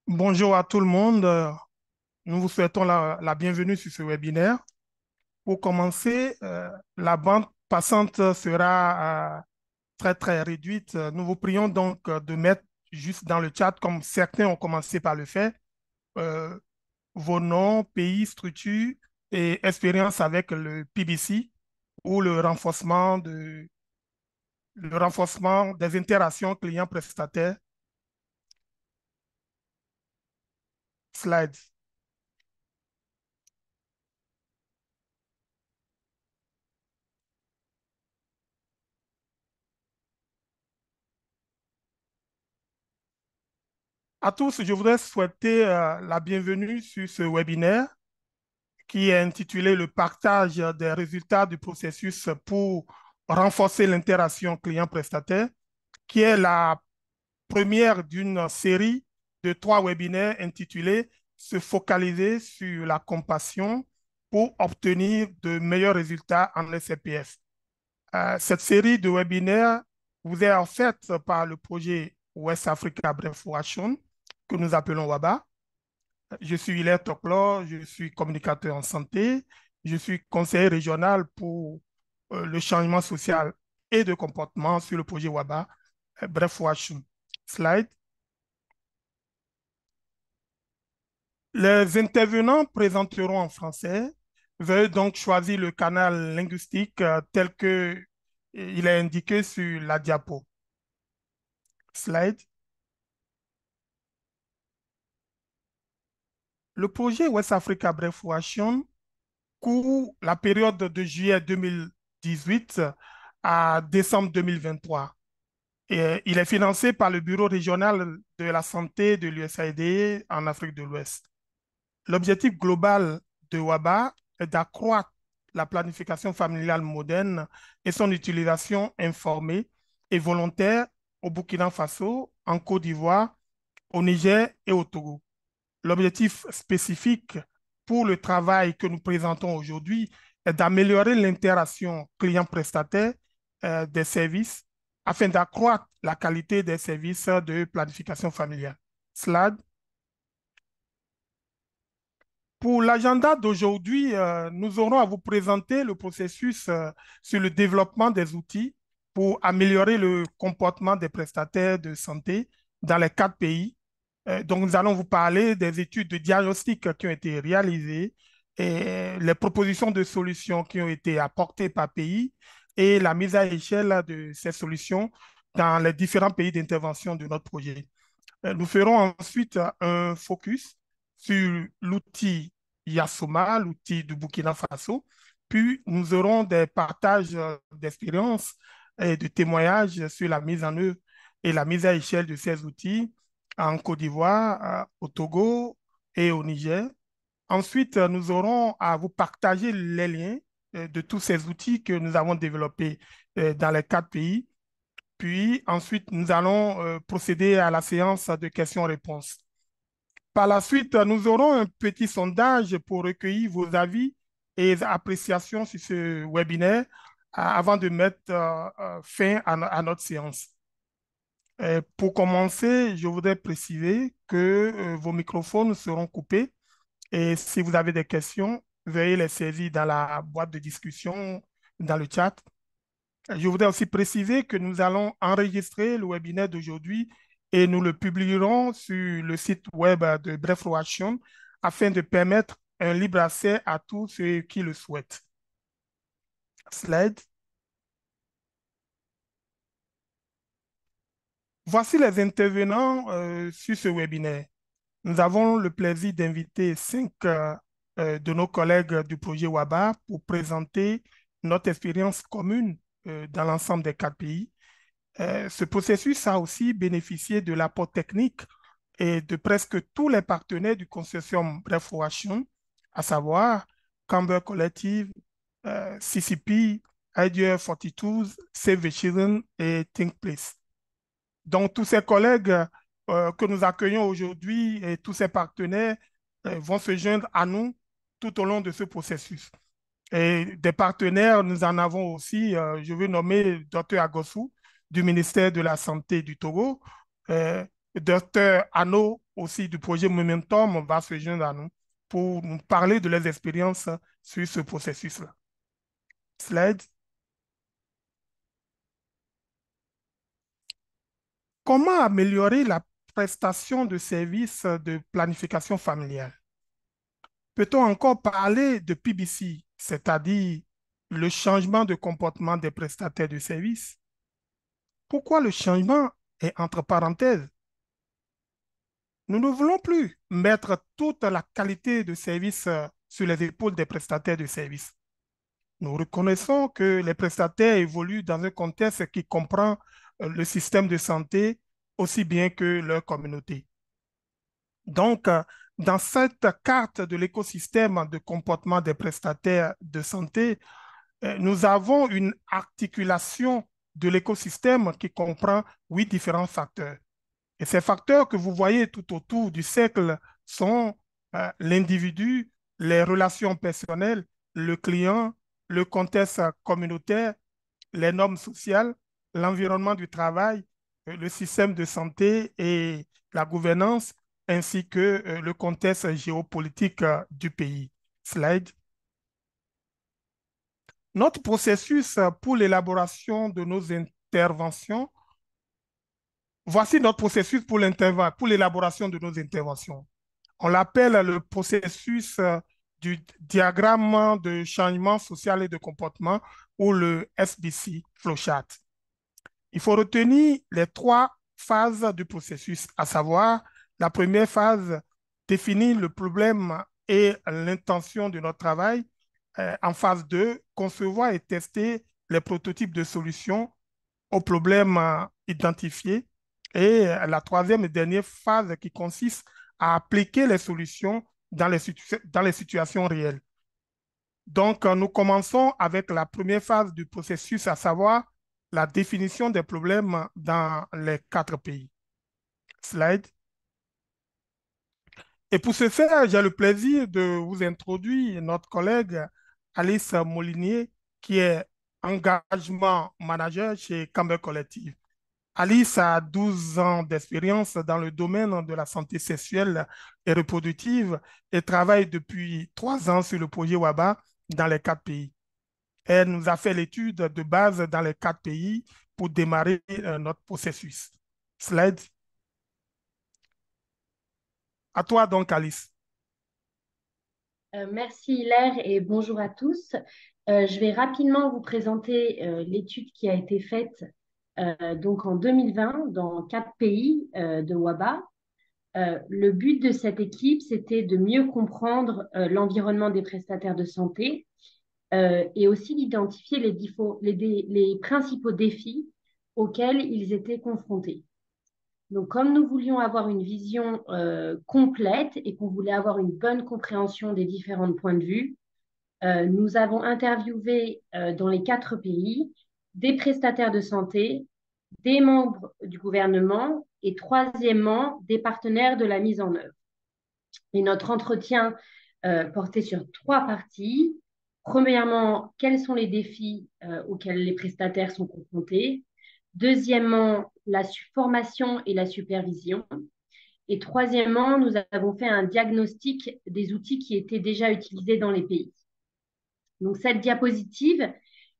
Bonjour à tout le monde. Nous vous souhaitons la bienvenue sur ce webinaire. Pour commencer, la bande passante sera très, très réduite. Nous vous prions donc de mettre juste dans le chat, comme certains ont commencé par le faire, euh, vos noms, pays, structures et expérience avec le PBC ou le renforcement des interactions clients-prestataires. Slide. À tous, je voudrais souhaiter la bienvenue sur ce webinaire qui est intitulé Le partage des résultats du processus pour renforcer l'interaction client-prestataire, qui est la première d'une série de 3 webinaires intitulés Se focaliser sur la compassion pour obtenir de meilleurs résultats en SCPF. Cette série de webinaires vous est offerte par le projet West Africa Breakthrough que nous appelons WABA. Je suis Hilaire Toklo, je suis communicateur en santé, je suis conseiller régional pour le changement social et de comportement sur le projet WABA. Bref, watch slide. Les intervenants présenteront en français. Veuillez donc choisir le canal linguistique tel que il est indiqué sur la diapo. Slide. Le projet West Africa Breakthrough court la période de juillet 2018 à décembre 2023. Et il est financé par le Bureau régional de la santé de l'USAID en Afrique de l'Ouest. L'objectif global de WABA est d'accroître la planification familiale moderne et son utilisation informée et volontaire au Burkina Faso, en Côte d'Ivoire, au Niger et au Togo. L'objectif spécifique pour le travail que nous présentons aujourd'hui est d'améliorer l'interaction client-prestataire des services afin d'accroître la qualité des services de planification familiale. Slide. Pour l'agenda d'aujourd'hui, nous aurons à vous présenter le processus sur le développement des outils pour améliorer le comportement des prestataires de santé dans les 4 pays. Donc, nous allons vous parler des études de diagnostic qui ont été réalisées et les propositions de solutions qui ont été apportées par pays et la mise à échelle de ces solutions dans les différents pays d'intervention de notre projet. Nous ferons ensuite un focus sur l'outil Yasoma, l'outil du Burkina Faso. Puis, nous aurons des partages d'expériences et de témoignages sur la mise en œuvre et la mise à échelle de ces outils en Côte d'Ivoire, au Togo et au Niger. Ensuite, nous aurons à vous partager les liens de tous ces outils que nous avons développés dans les 4 pays. Puis ensuite, nous allons procéder à la séance de questions-réponses. Par la suite, nous aurons un petit sondage pour recueillir vos avis et appréciations sur ce webinaire avant de mettre fin à notre séance. Pour commencer, je voudrais préciser que vos microphones seront coupés et si vous avez des questions, veuillez les saisir dans la boîte de discussion, dans le chat. Je voudrais aussi préciser que nous allons enregistrer le webinaire d'aujourd'hui et nous le publierons sur le site web de Breakthrough Action afin de permettre un libre accès à tous ceux qui le souhaitent. Slide. Voici les intervenants sur ce webinaire. Nous avons le plaisir d'inviter 5 de nos collègues du projet WABA pour présenter notre expérience commune dans l'ensemble des 4 pays. Ce processus a aussi bénéficié de l'apport technique et de presque tous les partenaires du consortium Breakthrough, à savoir Camber Collective, CCP, Idea 42, Save the Children et Think Place. Donc, tous ces collègues que nous accueillons aujourd'hui et tous ces partenaires vont se joindre à nous tout au long de ce processus. Et des partenaires, nous en avons aussi, je veux nommer Dr. Agossou du ministère de la Santé du Togo, Docteur Arnaud, aussi du projet Momentum, va se joindre à nous pour nous parler de leurs expériences sur ce processus-là. Slide. Comment améliorer la prestation de services de planification familiale? Peut-on encore parler de PBC, c'est-à-dire le changement de comportement des prestataires de services? Pourquoi le changement est entre parenthèses? Nous ne voulons plus mettre toute la qualité de service sur les épaules des prestataires de services. Nous reconnaissons que les prestataires évoluent dans un contexte qui comprend le système de santé aussi bien que leur communauté. Donc, dans cette carte de l'écosystème de comportement des prestataires de santé, nous avons une articulation de l'écosystème qui comprend 8 différents facteurs. Et ces facteurs que vous voyez tout autour du cercle sont l'individu, les relations personnelles, le client, le contexte communautaire, les normes sociales, l'environnement du travail, le système de santé et la gouvernance, ainsi que le contexte géopolitique du pays. Slide. Notre processus pour l'élaboration de nos interventions, voici notre processus pour l'élaboration de nos interventions. On l'appelle le processus du diagramme de changement social et de comportement ou le SBC flowchart. Il faut retenir les 3 phases du processus, à savoir la première phase, définir le problème et l'intention de notre travail. En phase 2, concevoir et tester les prototypes de solutions aux problèmes identifiés. Et la troisième et dernière phase qui consiste à appliquer les solutions dans les situations réelles. Donc, nous commençons avec la première phase du processus, à savoir la définition des problèmes dans les 4 pays. Slide. Et pour ce faire, j'ai le plaisir de vous introduire notre collègue Alice Molinier, qui est engagement manager chez Camber Collective. Alice a 12 ans d'expérience dans le domaine de la santé sexuelle et reproductive et travaille depuis 3 ans sur le projet WABA dans les 4 pays. Elle nous a fait l'étude de base dans les 4 pays pour démarrer notre processus. Slide. À toi donc, Alice. Merci Hilaire et bonjour à tous. Je vais rapidement vous présenter l'étude qui a été faite donc en 2020 dans 4 pays de WABA. Le but de cette équipe, c'était de mieux comprendre l'environnement des prestataires de santé et aussi d'identifier les principaux défis auxquels ils étaient confrontés. Donc, comme nous voulions avoir une vision complète et qu'on voulait avoir une bonne compréhension des différents points de vue, nous avons interviewé dans les 4 pays des prestataires de santé, des membres du gouvernement et troisièmement, des partenaires de la mise en œuvre. Et notre entretien portait sur 3 parties. Premièrement, quels sont les défis auxquels les prestataires sont confrontés? Deuxièmement, la formation et la supervision. Et troisièmement, nous avons fait un diagnostic des outils qui étaient déjà utilisés dans les pays. Donc, cette diapositive,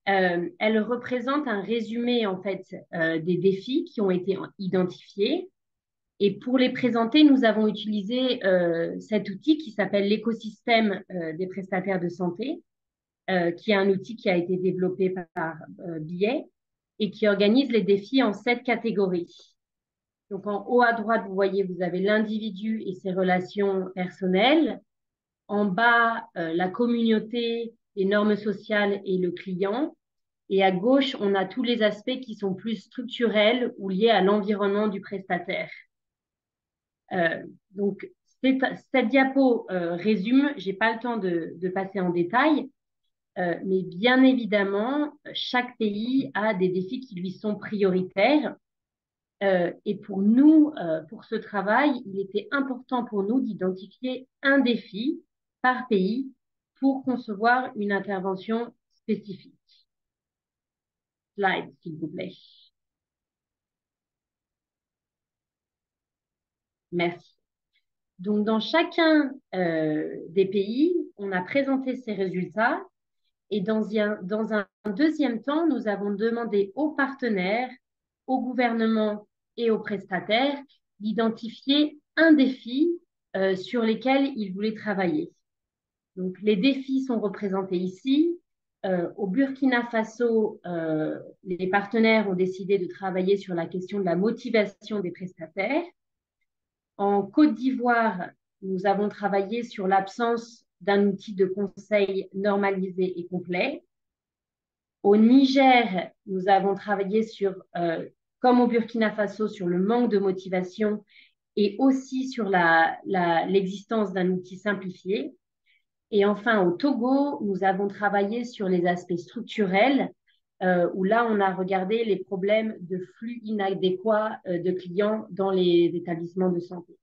elle représente un résumé en fait des défis qui ont été identifiés. Et pour les présenter, nous avons utilisé cet outil qui s'appelle l'écosystème des prestataires de santé, qui est un outil qui a été développé par BIE et qui organise les défis en 7 catégories. Donc en haut à droite, vous voyez, vous avez l'individu et ses relations personnelles. En bas, la communauté, les normes sociales et le client. Et à gauche, on a tous les aspects qui sont plus structurels ou liés à l'environnement du prestataire. Donc, cette diapo résume, je n'ai pas le temps de passer en détail, mais bien évidemment, chaque pays a des défis qui lui sont prioritaires. Et pour nous, pour ce travail, il était important pour nous d'identifier un défi par pays pour concevoir une intervention spécifique. Slide, s'il vous plaît. Merci. Donc, dans chacun des pays, on a présenté ces résultats et dans un deuxième temps, nous avons demandé aux partenaires, au gouvernement et aux prestataires d'identifier un défi sur lesquels ils voulaient travailler. Donc, les défis sont représentés ici. Au Burkina Faso, les partenaires ont décidé de travailler sur la question de la motivation des prestataires. En Côte d'Ivoire, nous avons travaillé sur l'absence d'un outil de conseil normalisé et complet. Au Niger, nous avons travaillé sur, comme au Burkina Faso, sur le manque de motivation et aussi sur l'existence d'un outil simplifié. Et enfin, au Togo, nous avons travaillé sur les aspects structurels, où là, on a regardé les problèmes de flux inadéquats de clients dans les établissements de santé.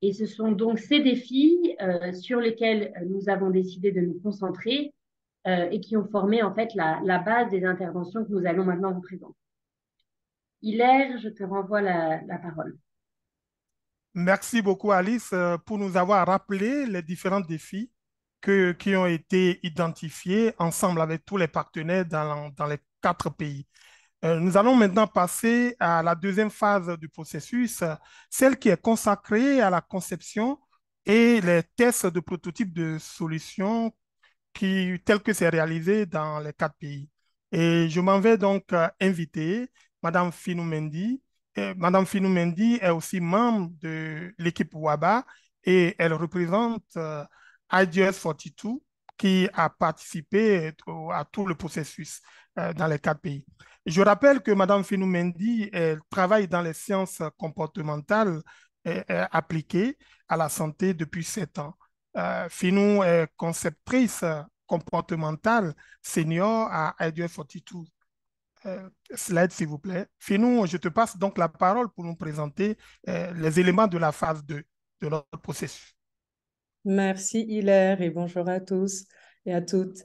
Et ce sont donc ces défis sur lesquels nous avons décidé de nous concentrer et qui ont formé en fait la base des interventions que nous allons maintenant vous présenter. Hilaire, je te renvoie la parole. Merci beaucoup, Alice, pour nous avoir rappelé les différents défis qui ont été identifiés ensemble avec tous les partenaires dans les 4 pays. Nous allons maintenant passer à la deuxième phase du processus, celle qui est consacrée à la conception et les tests de prototypes de solutions tel que c'est réalisé dans les 4 pays. Et je m'en vais donc inviter Madame Finou Mendy. Madame Finou Mendy est aussi membre de l'équipe WABA et elle représente IDS 42 qui a participé à tout le processus dans les 4 pays. Je rappelle que Madame Finou Mendy elle travaille dans les sciences comportementales appliquées à la santé depuis 7 ans. Finou est conceptrice comportementale senior à IDF 42. Slide, s'il vous plaît. Finou, je te passe donc la parole pour nous présenter les éléments de la phase 2 de notre processus. Merci Hilaire et bonjour à tous et à toutes.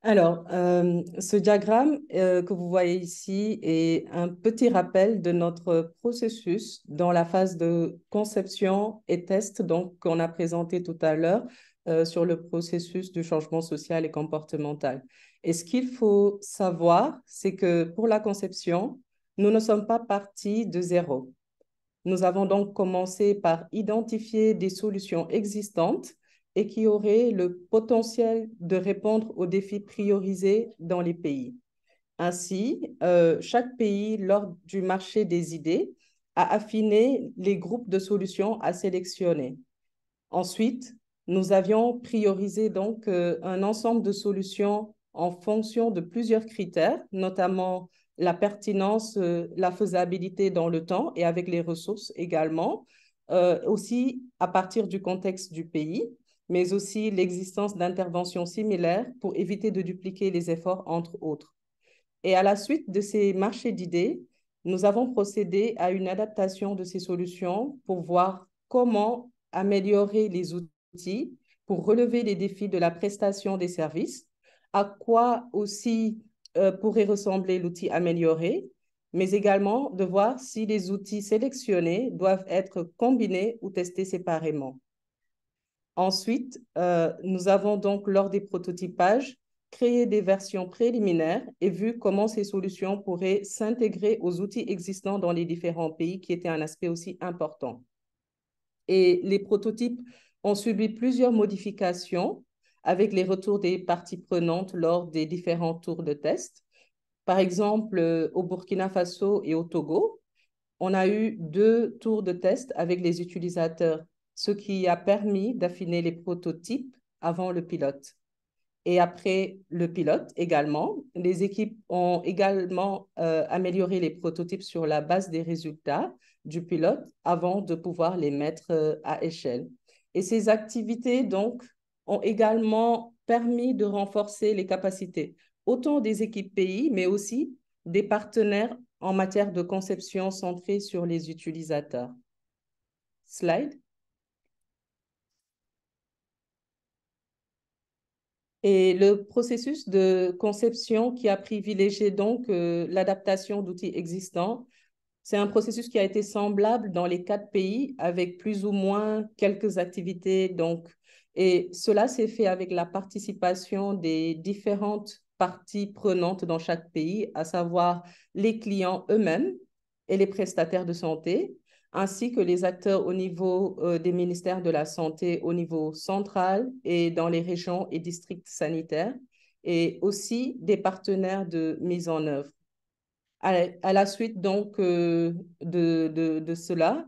Alors, ce diagramme que vous voyez ici est un petit rappel de notre processus dans la phase de conception et test donc, qu'on a présenté tout à l'heure sur le processus du changement social et comportemental. Et ce qu'il faut savoir, c'est que pour la conception, nous ne sommes pas partis de zéro. Nous avons donc commencé par identifier des solutions existantes et qui auraient le potentiel de répondre aux défis priorisés dans les pays. Ainsi, chaque pays, lors du marché des idées, a affiné les groupes de solutions à sélectionner. Ensuite, nous avions priorisé donc un ensemble de solutions en fonction de plusieurs critères, notamment la pertinence, la faisabilité dans le temps et avec les ressources également, aussi à partir du contexte du pays, mais aussi l'existence d'interventions similaires pour éviter de dupliquer les efforts entre autres. Et à la suite de ces marchés d'idées, nous avons procédé à une adaptation de ces solutions pour voir comment améliorer les outils pour relever les défis de la prestation des services, à quoi aussi pourrait ressembler l'outil amélioré, mais également de voir si les outils sélectionnés doivent être combinés ou testés séparément. Ensuite, nous avons donc, lors des prototypages, créé des versions préliminaires et vu comment ces solutions pourraient s'intégrer aux outils existants dans les différents pays, qui était un aspect aussi important. Et les prototypes ont subi plusieurs modifications avec les retours des parties prenantes lors des différents tours de test. Par exemple, au Burkina Faso et au Togo, on a eu 2 tours de test avec les utilisateurs, ce qui a permis d'affiner les prototypes avant le pilote. Et après le pilote également, les équipes ont également amélioré les prototypes sur la base des résultats du pilote avant de pouvoir les mettre à échelle. Et ces activités, donc, ont également permis de renforcer les capacités, autant des équipes pays, mais aussi des partenaires en matière de conception centrée sur les utilisateurs. Slide. Et le processus de conception qui a privilégié donc l'adaptation d'outils existants C'est un processus qui a été semblable dans les 4 pays avec plus ou moins quelques activités. Donc, et cela s'est fait avec la participation des différentes parties prenantes dans chaque pays, à savoir les clients eux-mêmes et les prestataires de santé, ainsi que les acteurs au niveau des ministères de la Santé au niveau central et dans les régions et districts sanitaires, et aussi des partenaires de mise en œuvre. À la suite donc de cela,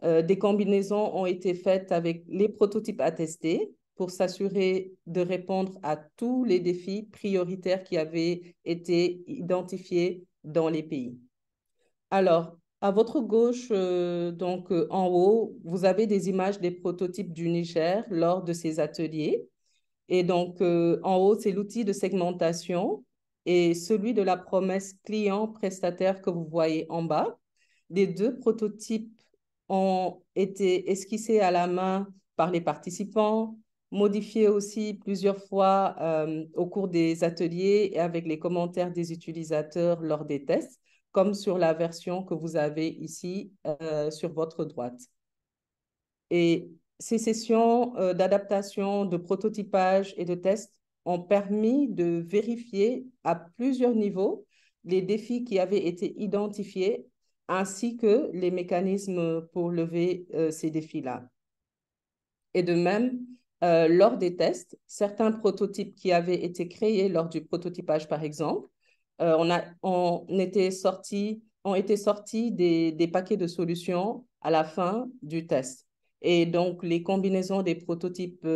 des combinaisons ont été faites avec les prototypes à tester pour s'assurer de répondre à tous les défis prioritaires qui avaient été identifiés dans les pays. Alors, à votre gauche, donc en haut, vous avez des images des prototypes du Niger lors de ces ateliers. Et donc, en haut, c'est l'outil de segmentation et celui de la promesse client-prestataire que vous voyez en bas. Les deux prototypes ont été esquissés à la main par les participants, modifiés aussi plusieurs fois au cours des ateliers et avec les commentaires des utilisateurs lors des tests, comme sur la version que vous avez ici sur votre droite. Et ces sessions d'adaptation, de prototypage et de test ont permis de vérifier à plusieurs niveaux les défis qui avaient été identifiés ainsi que les mécanismes pour lever ces défis-là. Et de même, lors des tests, certains prototypes qui avaient été créés lors du prototypage, par exemple, ont été sortis des paquets de solutions à la fin du test. Et donc, les combinaisons des prototypes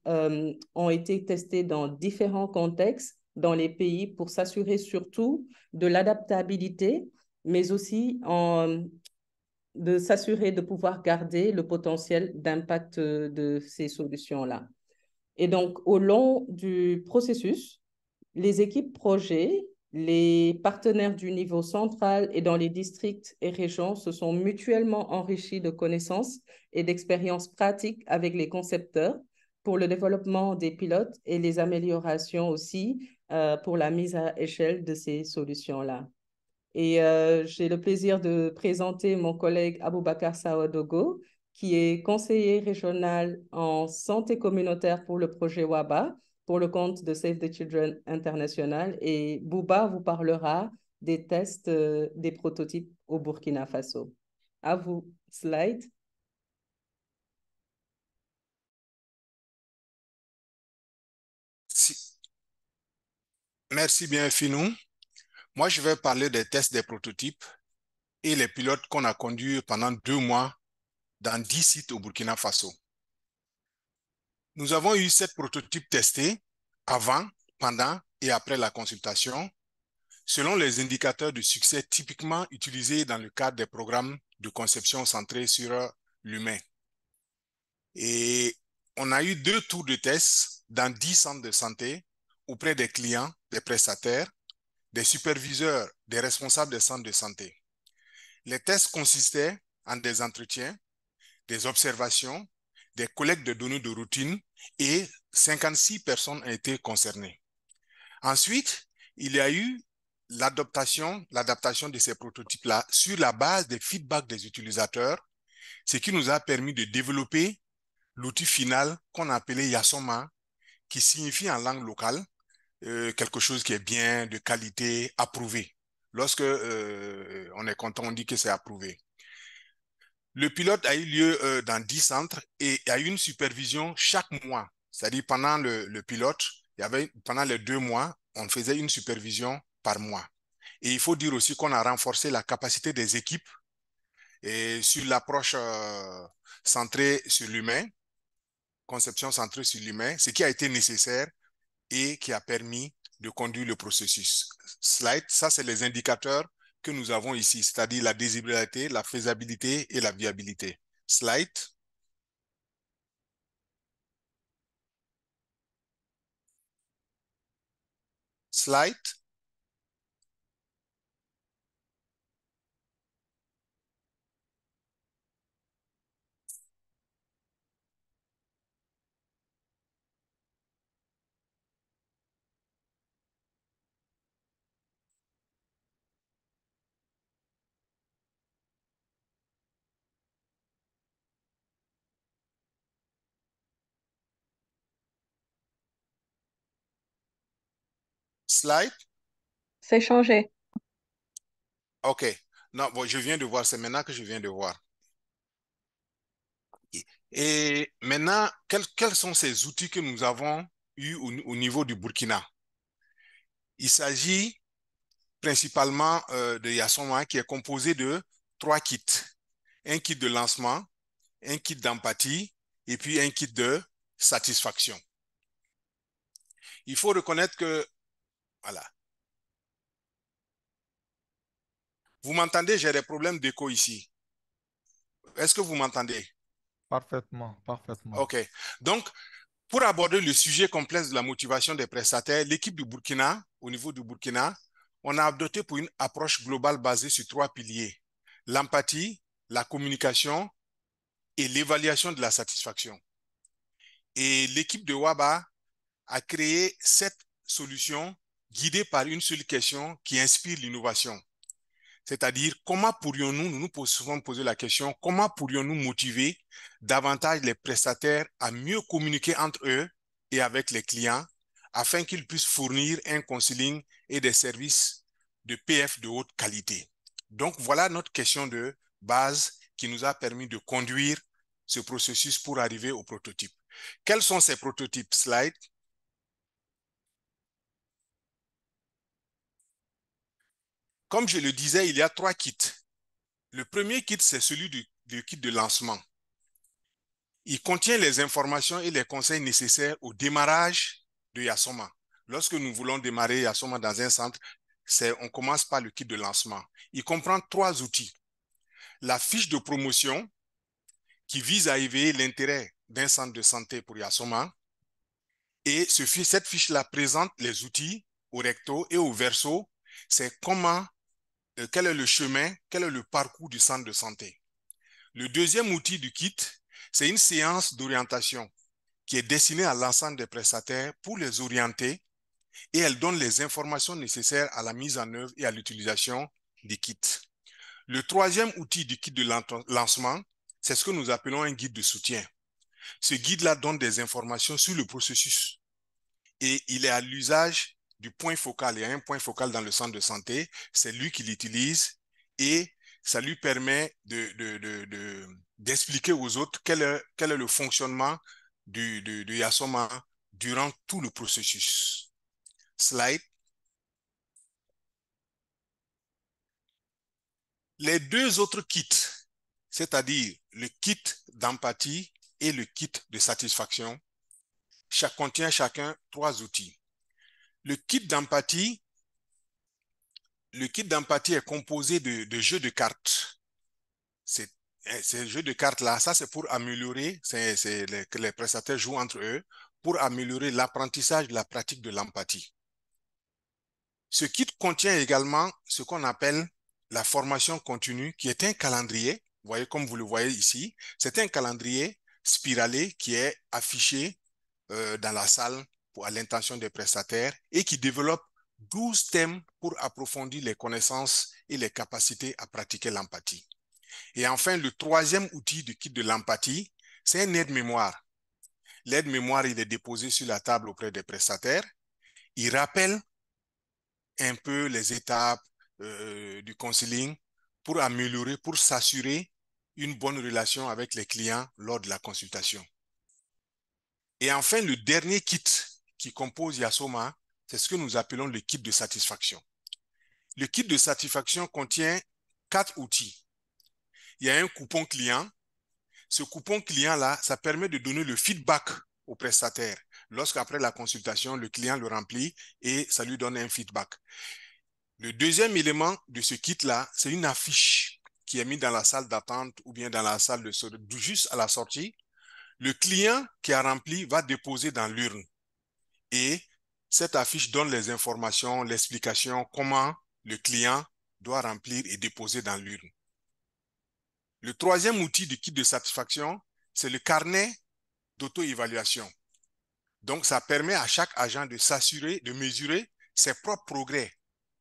ont été testées dans différents contextes dans les pays pour s'assurer surtout de l'adaptabilité, mais aussi de s'assurer de pouvoir garder le potentiel d'impact de ces solutions-là. Et donc, au long du processus, les équipes projets, les partenaires du niveau central et dans les districts et régions se sont mutuellement enrichis de connaissances et d'expériences pratiques avec les concepteurs pour le développement des pilotes et les améliorations aussi pour la mise à échelle de ces solutions-là. Et j'ai le plaisir de présenter mon collègue Aboubakar Sawadogo, qui est conseiller régional en santé communautaire pour le projet WABA, pour le compte de Save the Children International. Et Bouba vous parlera des tests des prototypes au Burkina Faso. À vous, slide. Merci bien, Finou. Moi, je vais parler des tests des prototypes et les pilotes qu'on a conduits pendant 2 mois dans 10 sites au Burkina Faso. Nous avons eu 7 prototypes testés avant, pendant et après la consultation, selon les indicateurs de succès typiquement utilisés dans le cadre des programmes de conception centrés sur l'humain. Et on a eu 2 tours de tests dans 10 centres de santé auprès des clients, des prestataires, des superviseurs, des responsables des centres de santé. Les tests consistaient en des entretiens, des observations, des collectes de données de routine et 56 personnes ont été concernées. Ensuite, il y a eu l'adaptation de ces prototypes-là sur la base des feedbacks des utilisateurs, ce qui nous a permis de développer l'outil final qu'on a appelé Yasoma, qui signifie en langue locale quelque chose qui est bien, de qualité, approuvé. Lorsque on est content, on dit que c'est approuvé. Le pilote a eu lieu dans 10 centres et a eu une supervision chaque mois. C'est-à-dire pendant le pilote, pendant les 2 mois, on faisait une supervision par mois. Et il faut dire aussi qu'on a renforcé la capacité des équipes et sur l'approche centrée sur l'humain, conception centrée sur l'humain, ce qui a été nécessaire et qui a permis de conduire le processus. Slide, ça c'est les indicateurs que nous avons ici, c'est-à-dire la désirabilité, la faisabilité et la viabilité. Slide. Slide. Slide. C'est changé. OK. Non, bon, je viens de voir. C'est maintenant que je viens de voir. Et maintenant, quels sont ces outils que nous avons eus au niveau du Burkina? Il s'agit principalement de Yassoma qui est composé de 3 kits. Un kit de lancement, un kit d'empathie et puis un kit de satisfaction. Il faut reconnaître que, voilà. Vous m'entendez? J'ai des problèmes d'écho ici. Est-ce que vous m'entendez? Parfaitement, parfaitement. OK. Donc, pour aborder le sujet complexe de la motivation des prestataires, l'équipe du Burkina, au niveau du Burkina, on a opté pour une approche globale basée sur 3 piliers. L'empathie, la communication et l'évaluation de la satisfaction. Et l'équipe de WABA a créé 7 solutions guidées par une seule question qui inspire l'innovation. C'est-à-dire, comment pourrions-nous, nous nous souvent poser la question, comment pourrions-nous motiver davantage les prestataires à mieux communiquer entre eux et avec les clients afin qu'ils puissent fournir un counseling et des services de PF de haute qualité. Donc, voilà notre question de base qui nous a permis de conduire ce processus pour arriver au prototype. Quels sont ces prototypes? Slide. Comme je le disais, il y a 3 kits. Le premier kit, c'est celui du kit de lancement. Il contient les informations et les conseils nécessaires au démarrage de Yassoma. Lorsque nous voulons démarrer Yassoma dans un centre, on commence par le kit de lancement. Il comprend 3 outils. La fiche de promotion qui vise à éveiller l'intérêt d'un centre de santé pour Yassoma. Et cette fiche-là présente les outils au recto et au verso. C'est quel est le chemin, quel est le parcours du centre de santé. Le deuxième outil du kit, c'est une séance d'orientation qui est destinée à l'ensemble des prestataires pour les orienter et elle donne les informations nécessaires à la mise en œuvre et à l'utilisation des kits. Le troisième outil du kit de lancement, c'est ce que nous appelons un guide de soutien. Ce guide-là donne des informations sur le processus et il est à l'usage du point focal. Il y a un point focal dans le centre de santé, c'est lui qui l'utilise et ça lui permet d'expliquer aux autres quel est le fonctionnement de Yassoma durant tout le processus. Slide. Les 2 autres kits, c'est-à-dire le kit d'empathie et le kit de satisfaction, contient chacun 3 outils. Le kit d'empathie est composé de jeux de cartes. Ces jeux de cartes-là, ça c'est pour améliorer, que les prestataires jouent entre eux, pour améliorer l'apprentissage de la pratique de l'empathie. Ce kit contient également ce qu'on appelle la formation continue, qui est un calendrier, vous voyez comme vous le voyez ici, c'est un calendrier spiralé qui est affiché dans la salle à l'intention des prestataires et qui développe 12 thèmes pour approfondir les connaissances et les capacités à pratiquer l'empathie. Et enfin, le troisième outil du kit de l'empathie, c'est un aide-mémoire. L'aide-mémoire, il est déposé sur la table auprès des prestataires. Il rappelle un peu les étapes du counseling pour améliorer, pour s'assurer une bonne relation avec les clients lors de la consultation. Et enfin, le dernier kit qui compose Yassoma, c'est ce que nous appelons le kit de satisfaction. Le kit de satisfaction contient 4 outils. Il y a un coupon client. Ce coupon client-là, ça permet de donner le feedback au prestataire. Lorsqu'après la consultation, le client le remplit et ça lui donne un feedback. Le deuxième élément de ce kit-là, c'est une affiche qui est mise dans la salle d'attente ou bien dans la salle juste à la sortie. Le client qui a rempli va déposer dans l'urne. Et cette affiche donne les informations, l'explication, comment le client doit remplir et déposer dans l'urne. Le troisième outil du kit de satisfaction, c'est le carnet d'auto-évaluation. Donc, ça permet à chaque agent de s'assurer, de mesurer ses propres progrès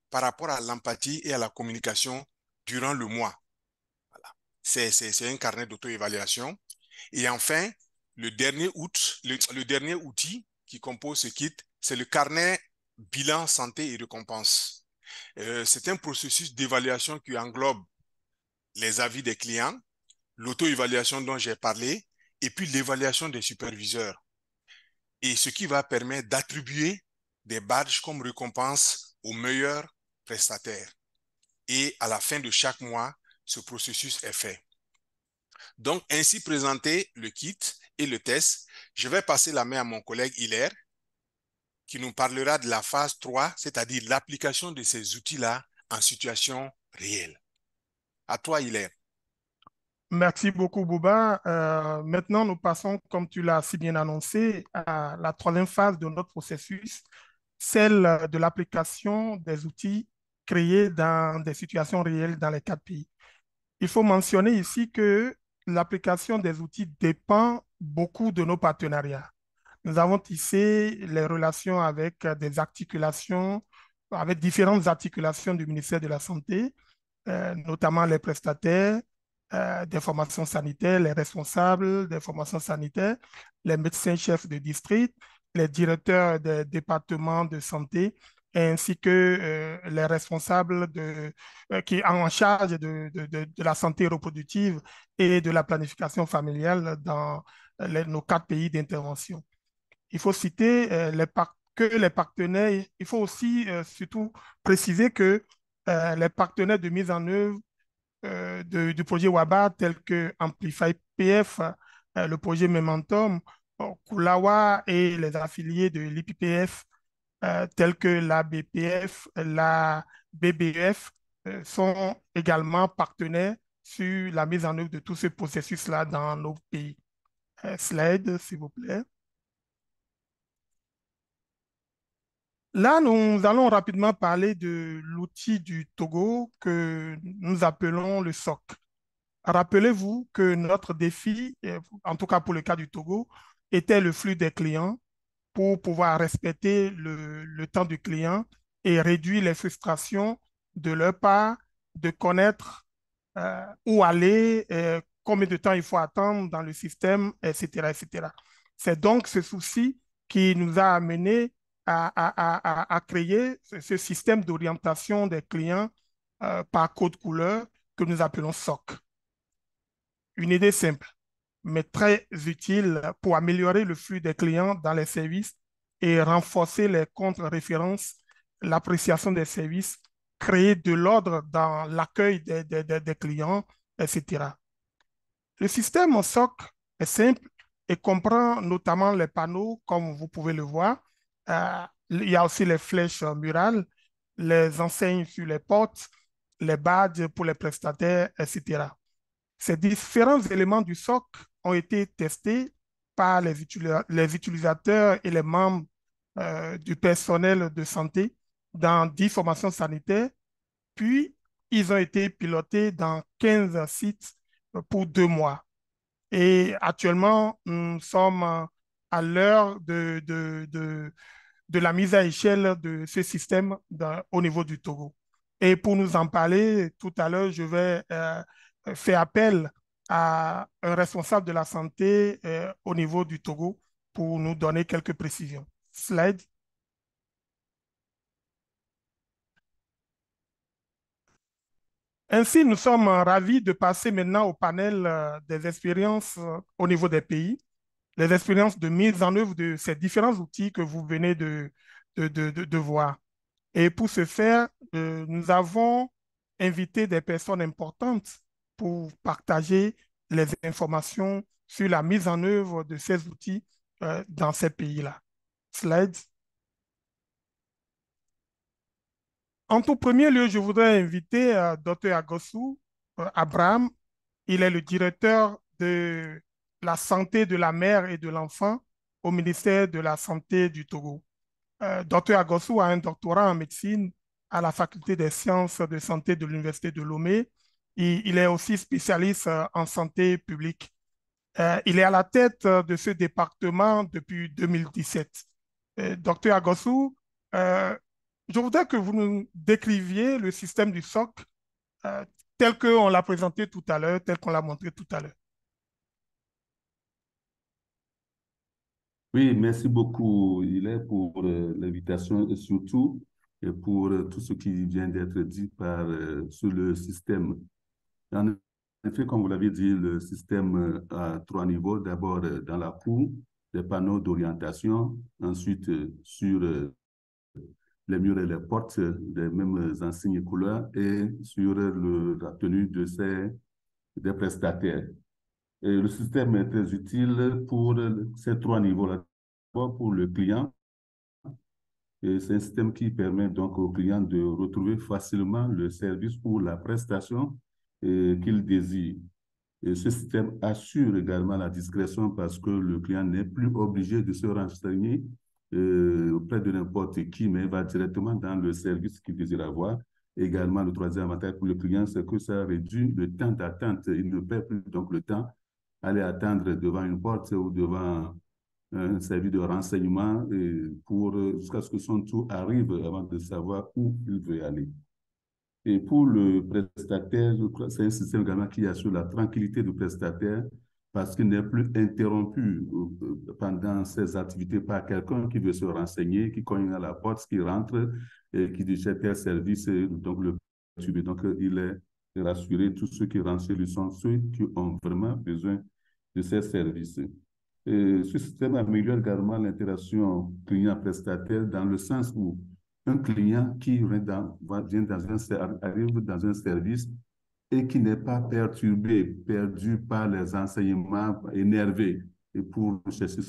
par rapport à l'empathie et à la communication durant le mois. Voilà. C'est un carnet d'auto-évaluation. Et enfin, le dernier outil qui compose ce kit, c'est le carnet bilan, santé et récompense. C'est un processus d'évaluation qui englobe les avis des clients, l'auto-évaluation dont j'ai parlé, et puis l'évaluation des superviseurs. Et ce qui va permettre d'attribuer des badges comme récompense aux meilleurs prestataires. Et à la fin de chaque mois, ce processus est fait. Donc, ainsi présenté le kit et le test, je vais passer la main à mon collègue Hilaire qui nous parlera de la phase 3, c'est-à-dire l'application de ces outils-là en situation réelle. À toi, Hilaire. Merci beaucoup, Bouba. Maintenant, nous passons, comme tu l'as si bien annoncé, à la troisième phase de notre processus, celle de l'application des outils créés dans des situations réelles dans les quatre pays. Il faut mentionner ici que l'application des outils dépend beaucoup de nos partenariats. Nous avons tissé les relations avec des articulations, avec différentes articulations du ministère de la Santé, notamment les prestataires des formations sanitaires, les responsables des formations sanitaires, les médecins-chefs de district, les directeurs des départements de santé, ainsi que les responsables qui sont en charge de la santé reproductive et de la planification familiale dans nos quatre pays d'intervention. Il faut citer que les partenaires, il faut aussi surtout préciser que les partenaires de mise en œuvre du projet WABA, tels que Amplify PF, le projet Momentum, Kulawa et les affiliés de l'IPPF, tels que la BPF, la BBF, sont également partenaires sur la mise en œuvre de tout ce processus-là dans nos pays. Slide, s'il vous plaît. Là, nous allons rapidement parler de l'outil du Togo que nous appelons le SOC. Rappelez-vous que notre défi, en tout cas pour le cas du Togo, était le flux des clients pour pouvoir respecter le temps du client et réduire les frustrations de leur part, de connaître où aller, combien de temps il faut attendre dans le système, etc., etc. C'est donc ce souci qui nous a amené à créer ce système d'orientation des clients par code couleur que nous appelons SOC. Une idée simple, mais très utile pour améliorer le flux des clients dans les services et renforcer les contre-références, l'appréciation des services, créer de l'ordre dans l'accueil des clients, etc. Le système SOC est simple et comprend notamment les panneaux, comme vous pouvez le voir. Il y a aussi les flèches murales, les enseignes sur les portes, les badges pour les prestataires, etc. Ces différents éléments du SOC ont été testés par les utilisateurs et les membres du personnel de santé dans 10 formations sanitaires, puis ils ont été pilotés dans 15 sites pour 2 mois. Et actuellement, nous sommes à l'heure de la mise à échelle de ce système au niveau du Togo. Et pour nous en parler, tout à l'heure, je vais faire appel à un responsable de la santé au niveau du Togo pour nous donner quelques précisions. Slide. Ainsi, nous sommes ravis de passer maintenant au panel des expériences au niveau des pays, les expériences de mise en œuvre de ces différents outils que vous venez de voir. Et pour ce faire, nous avons invité des personnes importantes pour partager les informations sur la mise en œuvre de ces outils dans ces pays-là. Slide. En tout premier lieu, je voudrais inviter Dr. Agossou Abraham. Il est le directeur de la santé de la mère et de l'enfant au ministère de la Santé du Togo. Dr. Agossou a un doctorat en médecine à la faculté des sciences de santé de l'Université de Lomé. Il est aussi spécialiste en santé publique. Il est à la tête de ce département depuis 2017. Dr. Agossou, euh, je voudrais que vous nous décriviez le système du SOC euh, tel qu'on l'a présenté tout à l'heure, tel qu'on l'a montré tout à l'heure. Oui, merci beaucoup, pour l'invitation et surtout pour tout ce qui vient d'être dit sur le système. En effet, comme vous l'avez dit, le système a trois niveaux. D'abord, dans la cour, des panneaux d'orientation. Ensuite, sur les murs et les portes, des mêmes enseignes couleurs. Et sur la tenue des prestataires. Et le système est très utile pour ces trois niveaux-là. D'abord, pour le client, et c'est un système qui permet donc au client de retrouver facilement le service ou la prestation qu'il désire. Et ce système assure également la discrétion parce que le client n'est plus obligé de se renseigner auprès de n'importe qui, mais va directement dans le service qu'il désire avoir. Également, le troisième avantage pour le client, c'est que ça réduit le temps d'attente. Il ne perd plus donc le temps à aller attendre devant une porte ou devant un service de renseignement jusqu'à ce que son tour arrive avant de savoir où il veut aller. Et pour le prestataire, c'est un système également qui assure la tranquillité du prestataire parce qu'il n'est plus interrompu pendant ses activités par quelqu'un qui veut se renseigner, qui cogne à la porte, qui rentre et qui dit j'ai tel service, et donc le suivi. Donc, il est rassuré, tous ceux qui rentrent chez lui sont ceux qui ont vraiment besoin de ces services. Et ce système améliore également l'interaction client-prestataire dans le sens où un client qui arrive dans un service et qui n'est pas perdu par les enseignements, énervé, et pour chercher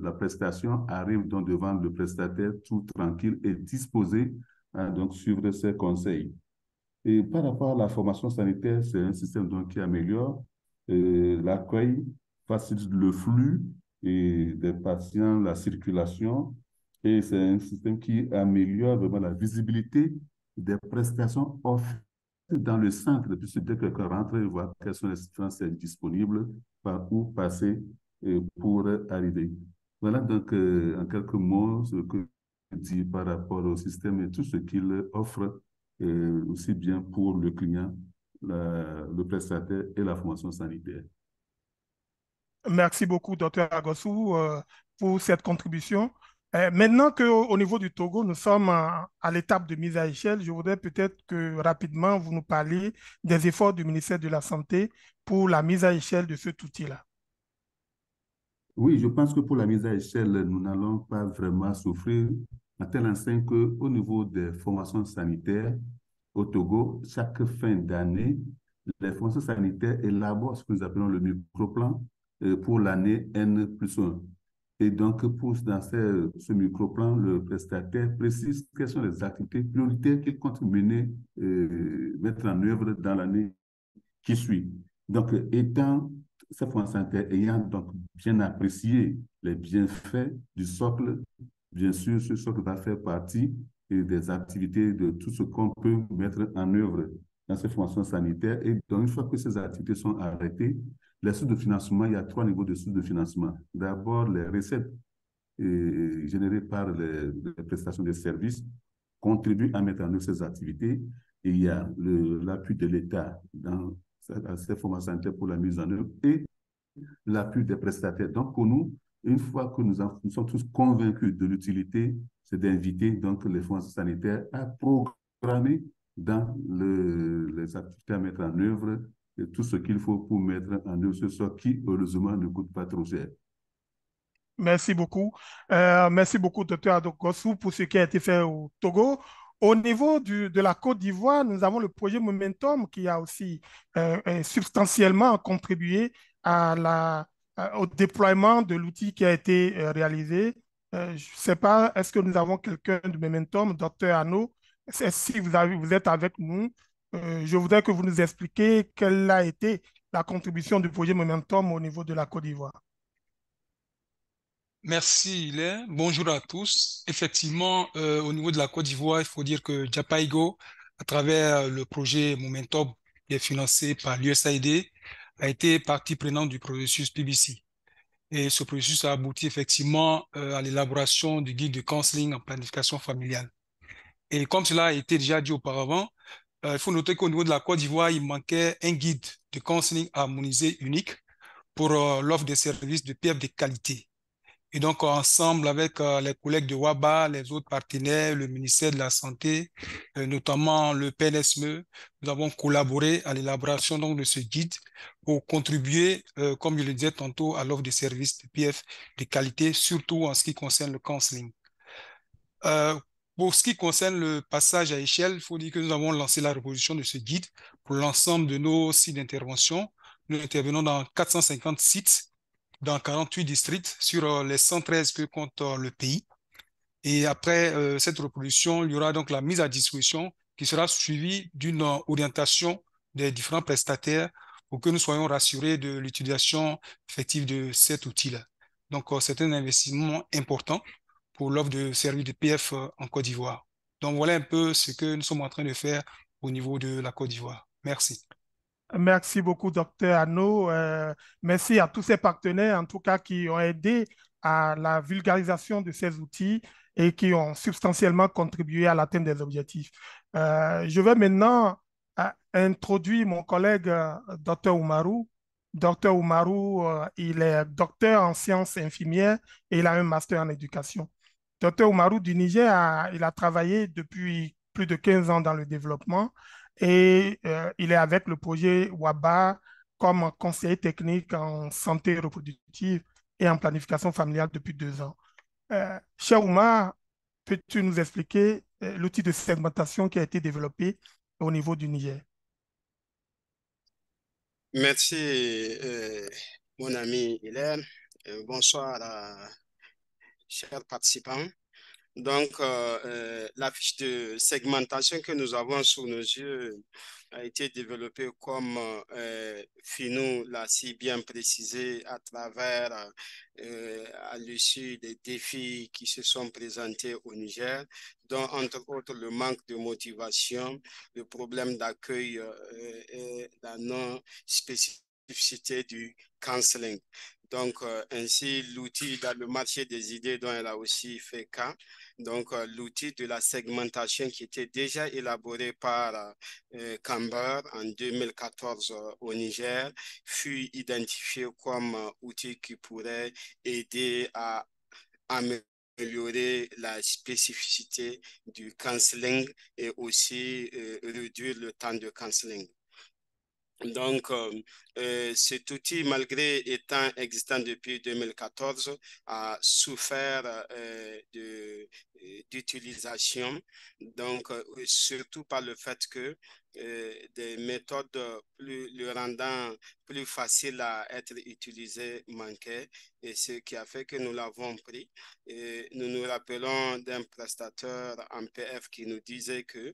la prestation, arrive donc devant le prestataire tout tranquille et disposé à donc suivre ses conseils. Et par rapport à la formation sanitaire, c'est un système donc qui améliore l'accueil, facilite le flux des patients, la circulation, et c'est un système qui améliore vraiment la visibilité des prestations offertes dans le centre, puisque dès que quelqu'un rentre, il voit quels sont les services disponibles, par où passer pour arriver. Voilà donc en quelques mots ce que je dis par rapport au système et tout ce qu'il offre, aussi bien pour le client, le prestataire et la formation sanitaire. Merci beaucoup, docteur Agossou, pour cette contribution. Maintenant qu'au niveau du Togo, nous sommes à l'étape de mise à échelle, je voudrais peut-être que rapidement vous nous parliez des efforts du ministère de la Santé pour la mise à échelle de cet outil-là. Oui, je pense que pour la mise à échelle, nous n'allons pas vraiment souffrir à tel enseigne qu'au niveau des formations sanitaires au Togo, chaque fin d'année, les formations sanitaires élaborent ce que nous appelons le microplan pour l'année N+1. Et donc, dans ce microplan, le prestataire précise quelles sont les activités prioritaires qu'il compte mettre en œuvre dans l'année qui suit. Donc, cette formation sanitaire ayant donc bien apprécié les bienfaits du socle, bien sûr, ce socle va faire partie des activités, de tout ce qu'on peut mettre en œuvre dans ces formations sanitaires. Et donc, une fois que ces activités sont arrêtées, les sources de financement, il y a trois niveaux de sources de financement. D'abord, les recettes générées par les prestations de services contribuent à mettre en œuvre ces activités. Et il y a l'appui de l'État dans ces formations sanitaires pour la mise en œuvre et l'appui des prestataires. Donc, pour nous, une fois que nous sommes tous convaincus de l'utilité, c'est d'inviter donc les formations sanitaires à programmer dans les activités à mettre en œuvre et tout ce qu'il faut pour mettre en œuvre ce soit qui, heureusement, ne coûte pas trop cher. Merci beaucoup. Merci beaucoup, docteur Adokosu, pour ce qui a été fait au Togo. Au niveau de la Côte d'Ivoire, nous avons le projet Momentum qui a aussi substantiellement contribué au déploiement de l'outil qui a été réalisé. Je ne sais pas, est-ce que nous avons quelqu'un de Momentum, docteur Anno? Si vous êtes avec nous, je voudrais que vous nous expliquiez quelle a été la contribution du projet Momentum au niveau de la Côte d'Ivoire. Merci, Hilaire. Bonjour à tous. Effectivement, au niveau de la Côte d'Ivoire, il faut dire que Japaigo, à travers le projet Momentum, qui est financé par l'USAID, a été partie prenante du processus PBC. Et ce processus a abouti effectivement à l'élaboration du guide de counseling en planification familiale. Et comme cela a été déjà dit auparavant, il faut noter qu'au niveau de la Côte d'Ivoire, il manquait un guide de counseling harmonisé unique pour l'offre de services de PF de qualité. Et donc, ensemble avec les collègues de WABA, les autres partenaires, le ministère de la Santé, notamment le PNSME, nous avons collaboré à l'élaboration donc, de ce guide pour contribuer, comme je le disais tantôt, à l'offre de services de PF de qualité, surtout en ce qui concerne le counseling. Pour ce qui concerne le passage à échelle, il faut dire que nous avons lancé la reproduction de ce guide pour l'ensemble de nos sites d'intervention. Nous intervenons dans 450 sites dans 48 districts sur les 113 que compte le pays. Et après cette reproduction, il y aura donc la mise à disposition qui sera suivie d'une orientation des différents prestataires pour que nous soyons rassurés de l'utilisation effective de cet outil-là. Donc, c'est un investissement important pour l'offre de services de PF en Côte d'Ivoire. Donc, voilà un peu ce que nous sommes en train de faire au niveau de la Côte d'Ivoire. Merci. Merci beaucoup, docteur Arnaud. Merci à tous ces partenaires, en tout cas, qui ont aidé à la vulgarisation de ces outils et qui ont substantiellement contribué à l'atteinte des objectifs. Je vais maintenant introduire mon collègue, docteur Oumarou. Docteur Oumarou, il est docteur en sciences infirmières et il a un master en éducation. Docteur Oumarou du Niger, il a travaillé depuis plus de 15 ans dans le développement et il est avec le projet WABA comme conseiller technique en santé reproductive et en planification familiale depuis 2 ans. Cher Oumar, peux-tu nous expliquer l'outil de segmentation qui a été développé au niveau du Niger? Merci, mon ami Hilaire. Bonsoir, chers participants. Donc, la fiche de segmentation que nous avons sous nos yeux a été développée comme Finou l'a si bien précisé à travers, à l'issue des défis qui se sont présentés au Niger, dont entre autres le manque de motivation, le problème d'accueil et la non-spécificité du counseling. Donc, ainsi, l'outil dans le marché des idées dont elle a aussi fait cas. Donc, l'outil de la segmentation qui était déjà élaboré par Camber en 2014 au Niger fut identifié comme outil qui pourrait aider à améliorer la spécificité du counseling et aussi réduire le temps de counseling. Donc, cet outil, malgré étant existant depuis 2014, a souffert d'utilisation, donc surtout par le fait que des méthodes le rendant plus facile à être utilisé manquaient, et ce qui a fait que nous l'avons pris. Et nous nous rappelons d'un prestataire en PF qui nous disait que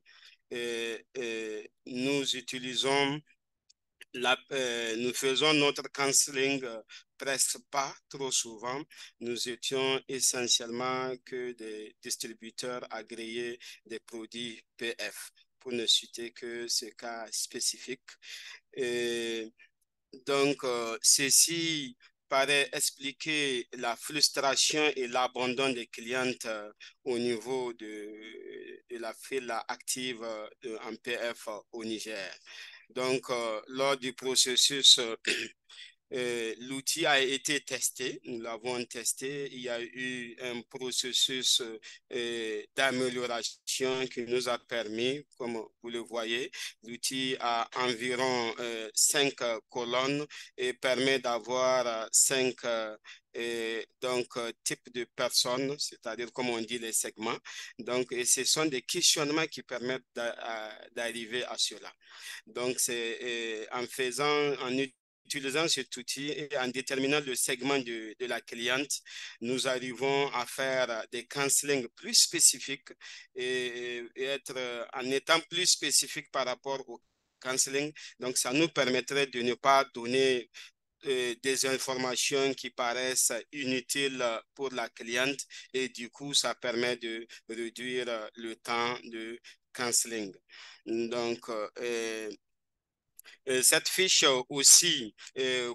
nous utilisons nous faisons notre counseling presque pas trop souvent. Nous étions essentiellement que des distributeurs agréés des produits PF, pour ne citer que ce cas spécifique. Et donc, ceci paraît expliquer la frustration et l'abandon des clientes au niveau de la file active en PF au Niger. Donc, lors du processus, l'outil a été testé, nous l'avons testé, il y a eu un processus d'amélioration qui nous a permis, comme vous le voyez, l'outil a environ 5 colonnes et permet d'avoir 5 types de personnes, c'est-à-dire comme on dit les segments. Donc, et ce sont des questionnements qui permettent d'arriver à cela. Donc, c'est en utilisant cet outil et en déterminant le segment de la cliente, nous arrivons à faire des counselings plus spécifiques et en étant plus spécifiques par rapport au counseling. Donc, ça nous permettrait de ne pas donner des informations qui paraissent inutiles pour la cliente et du coup, ça permet de réduire le temps de counseling. Donc, cette fiche aussi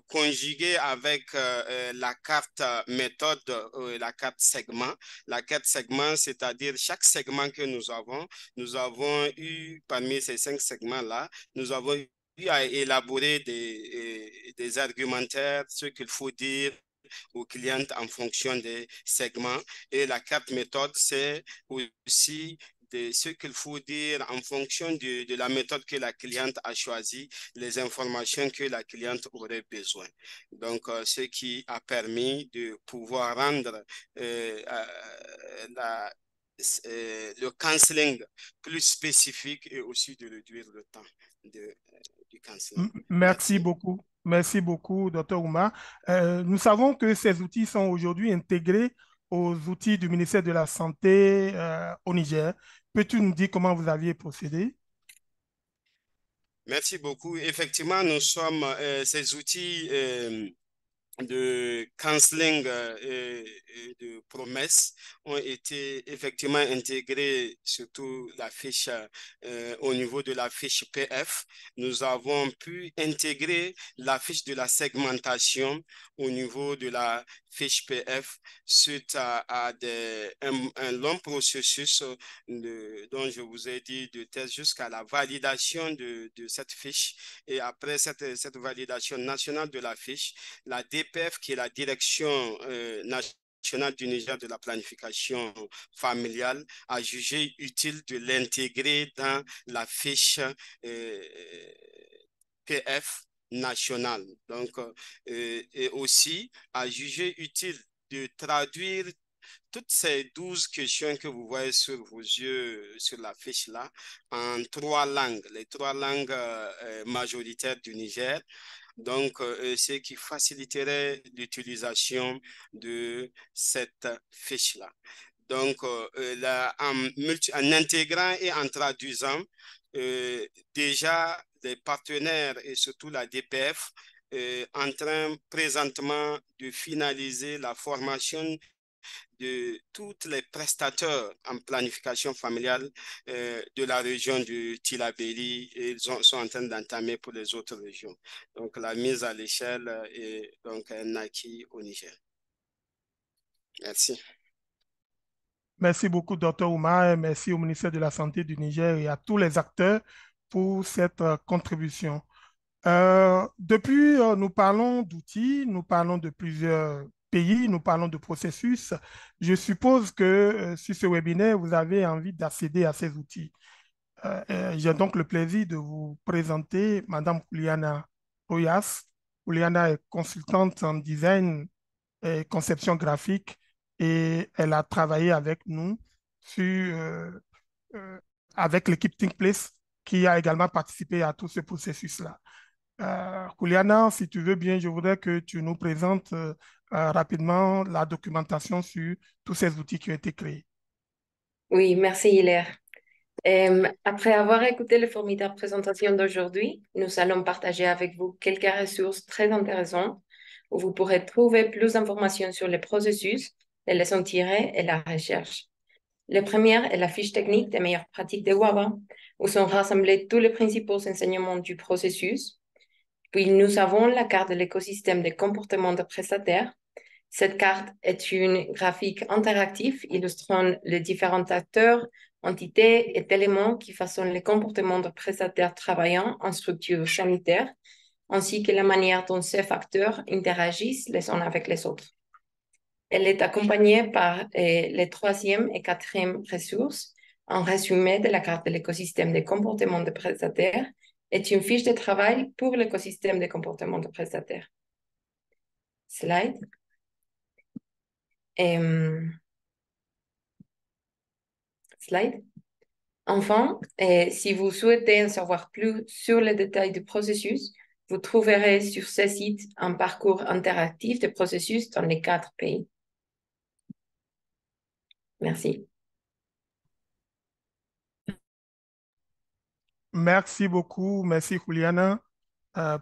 conjuguée avec la carte méthode, la carte segment. La carte segment, c'est-à-dire chaque segment que nous avons eu parmi ces 5 segments-là, nous avons eu à élaborer des argumentaires, ce qu'il faut dire aux clients en fonction des segments. Et la carte méthode, c'est aussi de ce qu'il faut dire en fonction de la méthode que la cliente a choisie, les informations que la cliente aurait besoin. Donc, ce qui a permis de pouvoir rendre le counseling plus spécifique et aussi de réduire le temps du counseling. Merci beaucoup. Merci beaucoup, Dr. Ouma. Nous savons que ces outils sont aujourd'hui intégrés aux outils du ministère de la Santé au Niger. Peux-tu nous dire comment vous aviez procédé? Merci beaucoup. Effectivement, nous sommes ces outils de counseling et de promesses ont été effectivement intégrés, surtout la fiche au niveau de la fiche PF. Nous avons pu intégrer la fiche de la segmentation au niveau de la fiche PF suite à un long processus dont je vous ai dit de test jusqu'à la validation de cette fiche. Et après cette validation nationale de la fiche, la DPF, qui est la Direction nationale du Niger de la planification familiale, a jugé utile de l'intégrer dans la fiche PF nationale. Donc, et aussi a jugé utile de traduire toutes ces 12 questions que vous voyez sur vos yeux, sur la fiche là, en 3 langues, les 3 langues majoritaires du Niger. Donc, ce qui faciliterait l'utilisation de cette fiche-là. Donc, en intégrant et en traduisant, déjà les partenaires et surtout la DPF en train présentement de finaliser la formation de tous les prestataires en planification familiale de la région du Tillabéri et ils sont en train d'entamer pour les autres régions. Donc, la mise à l'échelle est donc un acquis au Niger. Merci. Merci beaucoup, Dr. Ouma, et merci au ministère de la Santé du Niger et à tous les acteurs pour cette contribution. Depuis, nous parlons d'outils, nous parlons de plusieurs pays, nous parlons de processus. Je suppose que sur ce webinaire, vous avez envie d'accéder à ces outils. J'ai donc le plaisir de vous présenter Madame Juliana Oyas. Juliana est consultante en design et conception graphique et elle a travaillé avec nous euh, avec l'équipe ThinkPlace qui a également participé à tout ce processus-là. Juliana, si tu veux bien, je voudrais que tu nous présentes rapidement la documentation sur tous ces outils qui ont été créés. Oui, merci Hilaire. Après avoir écouté la formidable présentation d'aujourd'hui, nous allons partager avec vous quelques ressources très intéressantes où vous pourrez trouver plus d'informations sur les processus, les leçons tirées et la recherche. La première est la fiche technique des meilleures pratiques de WABA, où sont rassemblés tous les principaux enseignements du processus. Puis nous avons la carte de l'écosystème des comportements de prestataires. Cette carte est une graphique interactive illustrant les différents acteurs, entités et éléments qui façonnent les comportements de prestataires travaillant en structure sanitaire, ainsi que la manière dont ces facteurs interagissent les uns avec les autres. Elle est accompagnée par les 3e et 4e ressources, un résumé de la carte de l'écosystème des comportements de prestataires et une fiche de travail pour l'écosystème des comportements de prestataires. Slide. Slide. Enfin, si vous souhaitez en savoir plus sur les détails du processus, vous trouverez sur ce site un parcours interactif de processus dans les 4 pays. Merci. Merci beaucoup, merci Juliana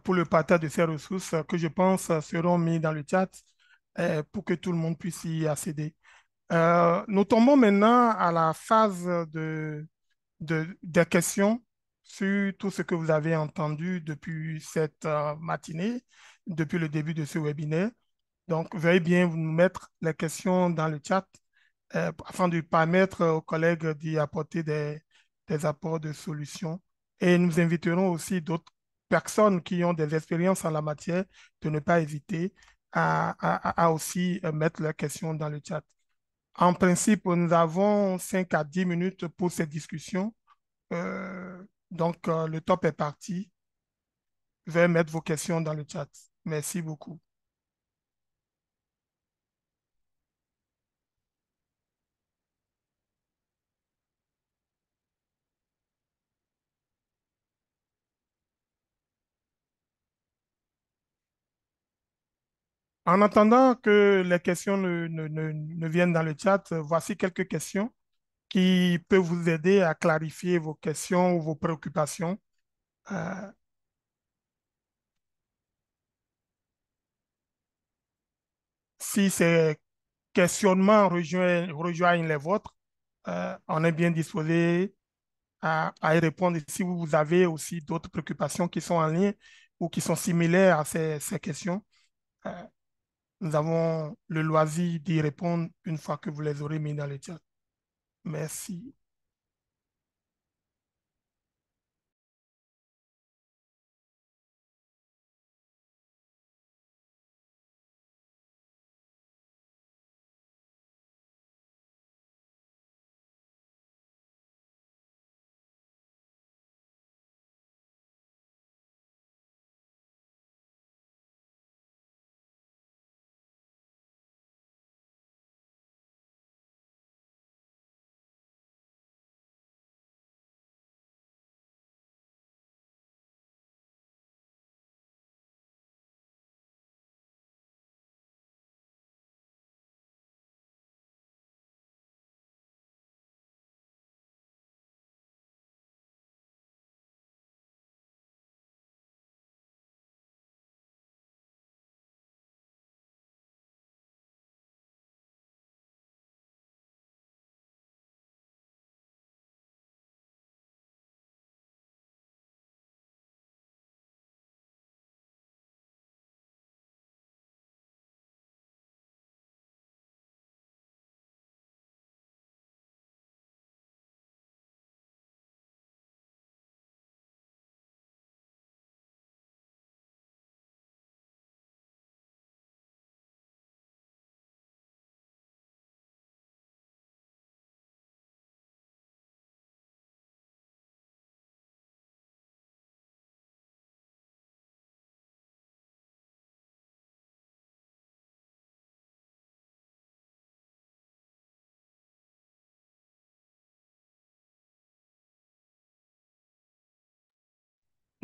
pour le partage de ces ressources que je pense seront mises dans le chat pour que tout le monde puisse y accéder. Nous tombons maintenant à la phase des questions sur tout ce que vous avez entendu depuis cette matinée, depuis le début de ce webinaire. Donc, veuillez bien nous mettre les questions dans le chat afin de permettre aux collègues d'y apporter des apports de solutions. Et nous inviterons aussi d'autres personnes qui ont des expériences en la matière de ne pas hésiter à aussi mettre leurs questions dans le chat. En principe, nous avons 5 à 10 minutes pour cette discussion. Donc, le top est parti. Veuillez mettre vos questions dans le chat. Merci beaucoup. En attendant que les questions ne viennent dans le chat, voici quelques questions qui peuvent vous aider à clarifier vos questions ou vos préoccupations. Euh, si ces questionnements rejoignent les vôtres, on est bien disposé à y répondre. Si vous avez aussi d'autres préoccupations qui sont en lien ou qui sont similaires à ces questions, euh, nous avons le loisir d'y répondre une fois que vous les aurez mis dans le chat. Merci.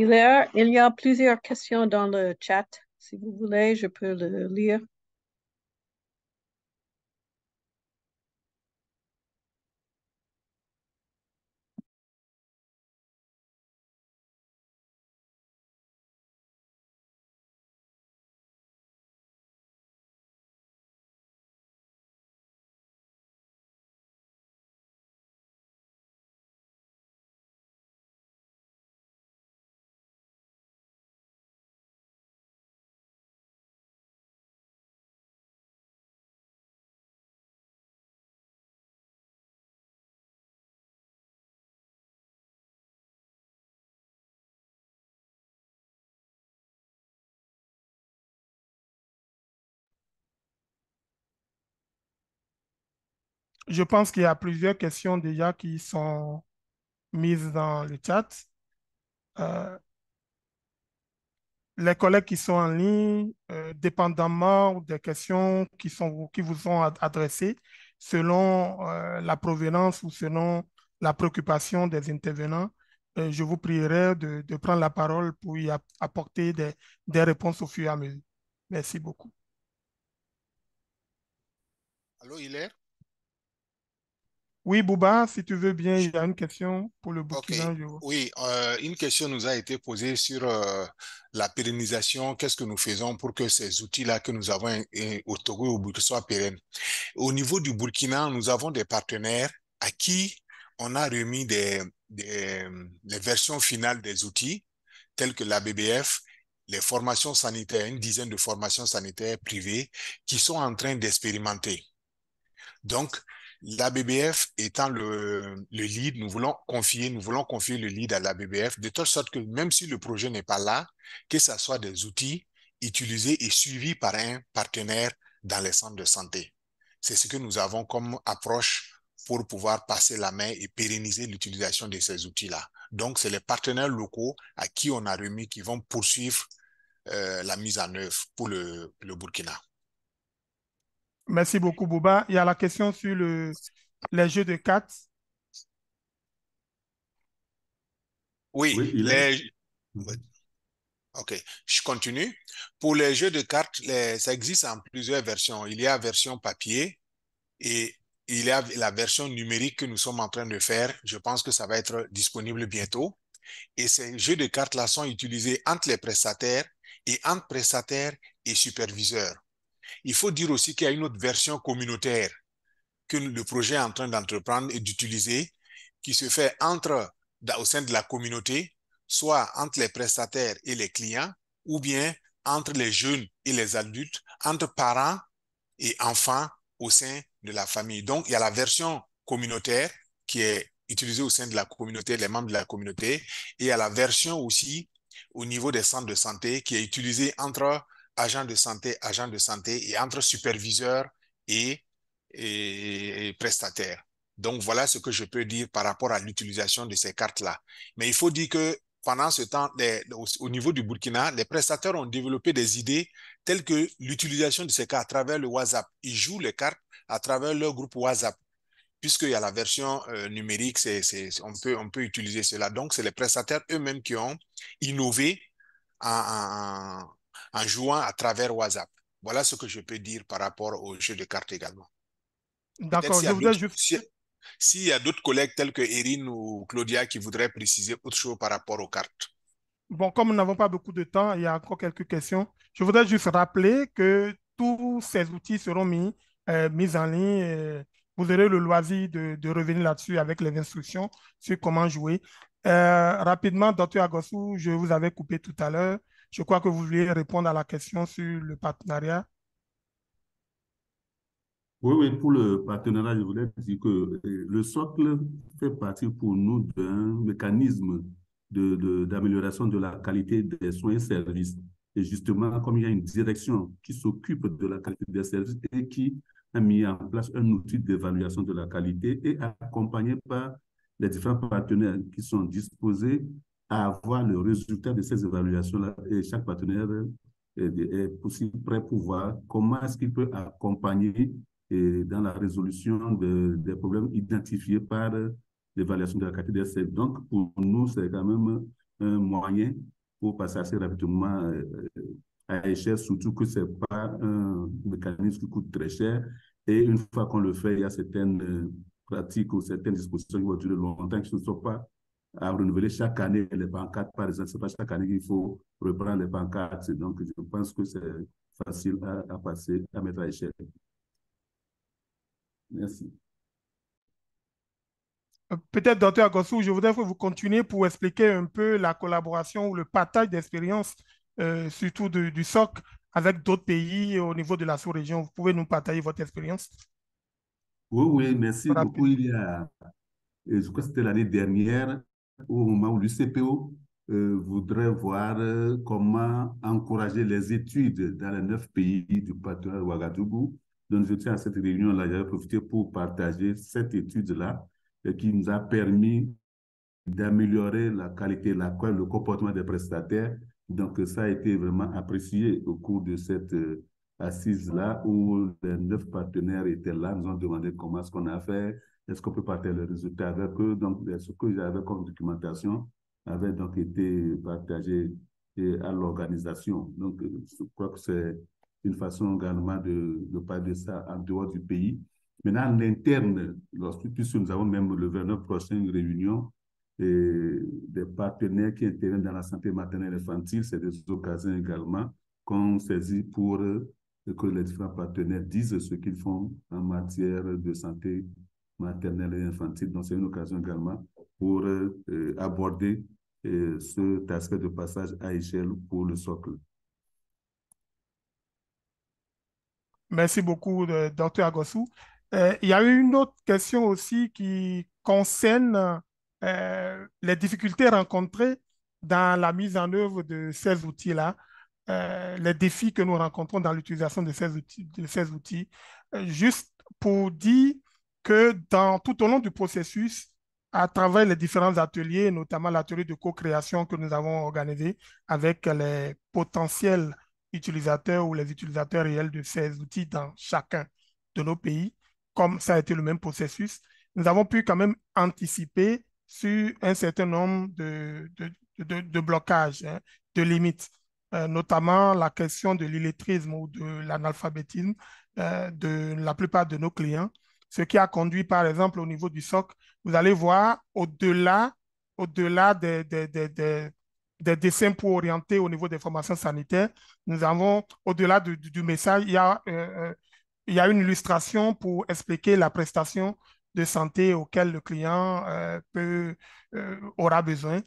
Il y a plusieurs questions dans le chat. Si vous voulez, je peux le lire. Je pense qu'il y a plusieurs questions déjà qui sont mises dans le chat. Euh, les collègues qui sont en ligne, dépendamment des questions qui vous sont adressées, selon la provenance ou selon la préoccupation des intervenants, je vous prierai de prendre la parole pour y apporter des réponses au fur et à mesure. Merci beaucoup. Allô, Hilaire? Oui, Bouba, si tu veux bien, il y a une question pour le Ok, Burkina. oui, une question nous a été posée sur la pérennisation. Qu'est-ce que nous faisons pour que ces outils-là que nous avons au Togo et au Burkina soient pérennes? Au niveau du Burkina, nous avons des partenaires à qui on a remis les versions finales des outils, tels que la BBF, les formations sanitaires, une dizaine de formations sanitaires privées qui sont en train d'expérimenter. Donc, la BBF étant le lead, nous voulons confier le lead à la BBF de telle sorte que même si le projet n'est pas là, que ce soit des outils utilisé et suivi par un partenaire dans les centres de santé. C'est ce que nous avons comme approche pour pouvoir passer la main et pérenniser l'utilisation de ces outils-là. Donc, c'est les partenaires locaux à qui on a remis qui vont poursuivre la mise en œuvre pour le Burkina. Merci beaucoup, Bouba. Il y a la question sur les jeux de cartes. Oui, Oui, il est. Ok, je continue. Pour les jeux de cartes, ça existe en plusieurs versions. Il y a version papier et il y a la version numérique que nous sommes en train de faire. Je pense que ça va être disponible bientôt. Et ces jeux de cartes-là sont utilisés entre les prestataires et entre prestataires et superviseurs. Il faut dire aussi qu'il y a une autre version communautaire que le projet est en train d'entreprendre et d'utiliser, qui se fait au sein de la communauté, soit entre les prestataires et les clients, ou bien entre les jeunes et les adultes, entre parents et enfants au sein de la famille. Donc, il y a la version communautaire qui est utilisée au sein de la communauté, les membres de la communauté, et il y a la version aussi au niveau des centres de santé qui est utilisée entre agents de santé et entre superviseurs et prestataires. Donc, voilà ce que je peux dire par rapport à l'utilisation de ces cartes-là. Mais il faut dire que pendant ce temps, au niveau du Burkina, les prestataires ont développé des idées telles que l'utilisation de ces cartes à travers le WhatsApp. Ils jouent les cartes à travers leur groupe WhatsApp. Puisqu'il y a la version numérique, on peut utiliser cela. Donc, c'est les prestataires eux-mêmes qui ont innové en jouant à travers WhatsApp. Voilà ce que je peux dire par rapport au jeu de cartes également. Peut-être D'accord, je voudrais juste... s'il y a d'autres collègues tels que Erin ou Claudia qui voudraient préciser autre chose par rapport aux cartes. Bon, comme nous n'avons pas beaucoup de temps, il y a encore quelques questions. Je voudrais juste rappeler que tous ces outils seront mis en ligne. Vous aurez le loisir de revenir là-dessus avec les instructions sur comment jouer. Rapidement, Dr. Agossou, je vous avais coupé tout à l'heure. Je crois que vous vouliez répondre à la question sur le partenariat. Oui, oui, pour le partenariat, je voulais dire que le socle fait partie pour nous d'un mécanisme d'amélioration de la qualité des soins et services. Et justement, comme il y a une direction qui s'occupe de la qualité des services et qui a mis en place un outil d'évaluation de la qualité et accompagné par les différents partenaires qui sont disposés à avoir le résultat de ces évaluations-là. Et chaque partenaire est aussi prêt pour voir comment est-ce qu'il peut accompagner et dans la résolution des problèmes identifiés par l'évaluation de la qualité des services. Donc, pour nous, c'est quand même un moyen pour passer assez rapidement à échelle, surtout que ce n'est pas un mécanisme qui coûte très cher. Et une fois qu'on le fait, il y a certaines pratiques ou certaines dispositions qui vont durer longtemps, qui ne sont pas à renouveler chaque année. Les pancartes, par exemple, ce n'est pas chaque année qu'il faut reprendre les pancartes. Donc, je pense que c'est facile à passer, à mettre à échelle. Merci. Peut-être, Dr. Agossou, je voudrais que vous continuiez pour expliquer un peu la collaboration ou le partage d'expériences, surtout du SOC, avec d'autres pays au niveau de la sous-région. Vous pouvez nous partager votre expérience? Oui, oui, merci beaucoup. Il y a, je crois que c'était l'année dernière, au moment où l'UCPO voudrait voir comment encourager les études dans les 9 pays du partenariat Ouagadougou. Donc, je tiens à cette réunion-là, j'avais profité pour partager cette étude-là qui nous a permis d'améliorer la qualité, le comportement des prestataires. Donc, ça a été vraiment apprécié au cours de cette assise-là où les 9 partenaires étaient là, nous ont demandé comment est-ce qu'on a fait, est-ce qu'on peut partager les résultats avec eux. Donc, ce que j'avais comme documentation avait donc été partagé à l'organisation. Donc, je crois que c'est une façon également de parler de ça en dehors du pays. Maintenant, en interne, puisque nous avons même le 29 prochain une réunion des partenaires qui interviennent dans la santé maternelle et infantile, c'est des occasions également qu'on saisit pour que les différents partenaires disent ce qu'ils font en matière de santé maternelle et infantile. Donc, c'est une occasion également pour aborder cet aspect de passage à échelle pour le socle. Merci beaucoup, Dr. Agossou. Il y a eu une autre question aussi qui concerne les difficultés rencontrées dans la mise en œuvre de ces outils-là. les défis que nous rencontrons dans l'utilisation de ces outils. Juste pour dire que tout au long du processus, à travers les différents ateliers, notamment l'atelier de co-création que nous avons organisé avec les potentiels utilisateurs ou les utilisateurs réels de ces outils dans chacun de nos pays, comme ça a été le même processus, nous avons pu quand même anticiper sur un certain nombre de blocages, hein, de limites, notamment la question de l'illettrisme ou de l'analphabétisme de la plupart de nos clients, ce qui a conduit par exemple au niveau du SOC, vous allez voir au-delà des dessins pour orienter au niveau des formations sanitaires, nous avons, au-delà du message, il y a une illustration pour expliquer la prestation de santé auquel le client aura besoin.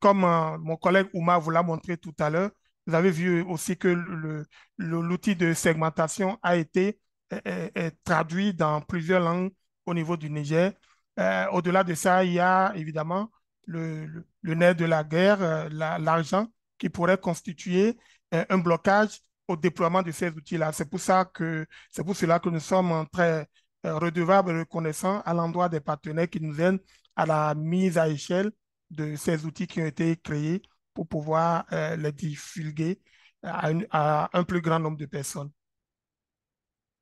Comme mon collègue Ouma vous l'a montré tout à l'heure, vous avez vu aussi que l'outil de segmentation a été traduit dans plusieurs langues au niveau du Niger. Au-delà de ça, il y a évidemment le nerf de la guerre, l'argent, qui pourrait constituer un blocage au déploiement de ces outils-là. C'est pour cela que nous sommes très redevables et reconnaissants à l'endroit des partenaires qui nous aident à la mise à échelle de ces outils qui ont été créés pour pouvoir les divulguer à un plus grand nombre de personnes.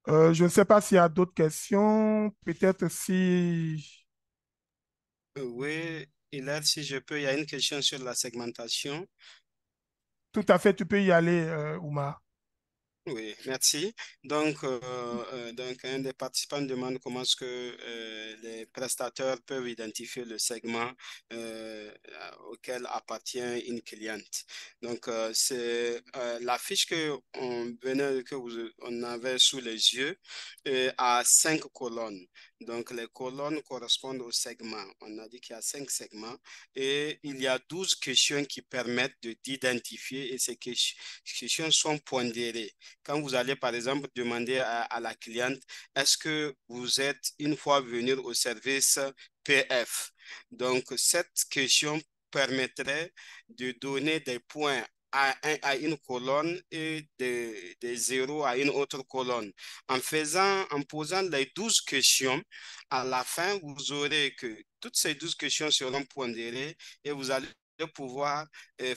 Je ne sais pas s'il y a d'autres questions. Peut-être si... Oui, Hilaire, si je peux, il y a une question sur la segmentation. Tout à fait, tu peux y aller, Oumar. Oui, merci. Donc, un des participants demande comment est-ce que les prestataires peuvent identifier le segment auquel appartient une cliente. Donc, c'est la fiche on avait sous les yeux a 5 colonnes. Donc, les colonnes correspondent aux segments. On a dit qu'il y a 5 segments et il y a 12 questions qui permettent d'identifier et ces questions sont pondérées. Quand vous allez, par exemple, demander à la cliente, est-ce que vous êtes une fois venu au service PF? Donc, cette question permettrait de donner des points à une colonne et des zéros à une autre colonne. En posant les 12 questions, à la fin, vous aurez que toutes ces 12 questions seront pondérées et vous allez pouvoir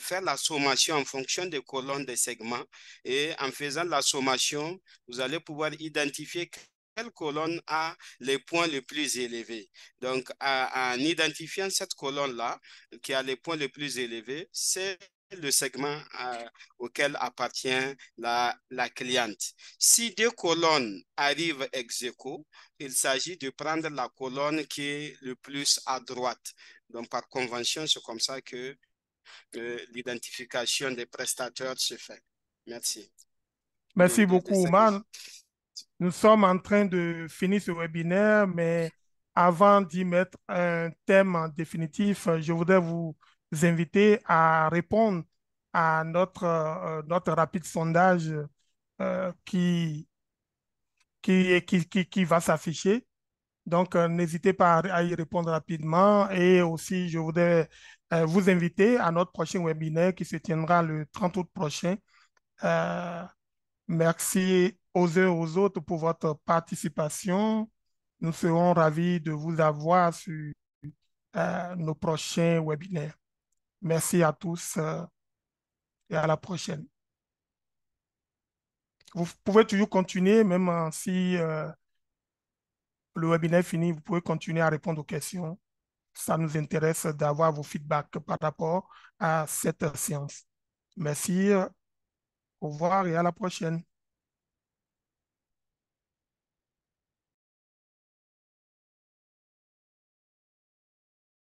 faire la sommation en fonction des colonnes des segments et en faisant la sommation, vous allez pouvoir identifier quelle colonne a les points les plus élevés. Donc, en identifiant cette colonne-là qui a les points les plus élevés, c'est le segment auquel appartient la cliente. Si 2 colonnes arrivent ex aequo, il s'agit de prendre la colonne qui est le plus à droite. Donc, par convention, c'est comme ça que l'identification des prestataires se fait. Merci. Merci beaucoup, Oumar. Nous sommes en train de finir ce webinaire, mais avant d'y mettre un thème en définitif, je voudrais vous inviter à répondre à notre rapide sondage qui va s'afficher. Donc, n'hésitez pas à y répondre rapidement. Et aussi, je voudrais vous inviter à notre prochain webinaire qui se tiendra le 30 août prochain. Merci aux uns et aux autres pour votre participation. Nous serons ravis de vous avoir sur nos prochains webinaires. Merci à tous et à la prochaine. Vous pouvez toujours continuer, même si le webinaire est fini, vous pouvez continuer à répondre aux questions. Ça nous intéresse d'avoir vos feedbacks par rapport à cette séance. Merci, au revoir et à la prochaine.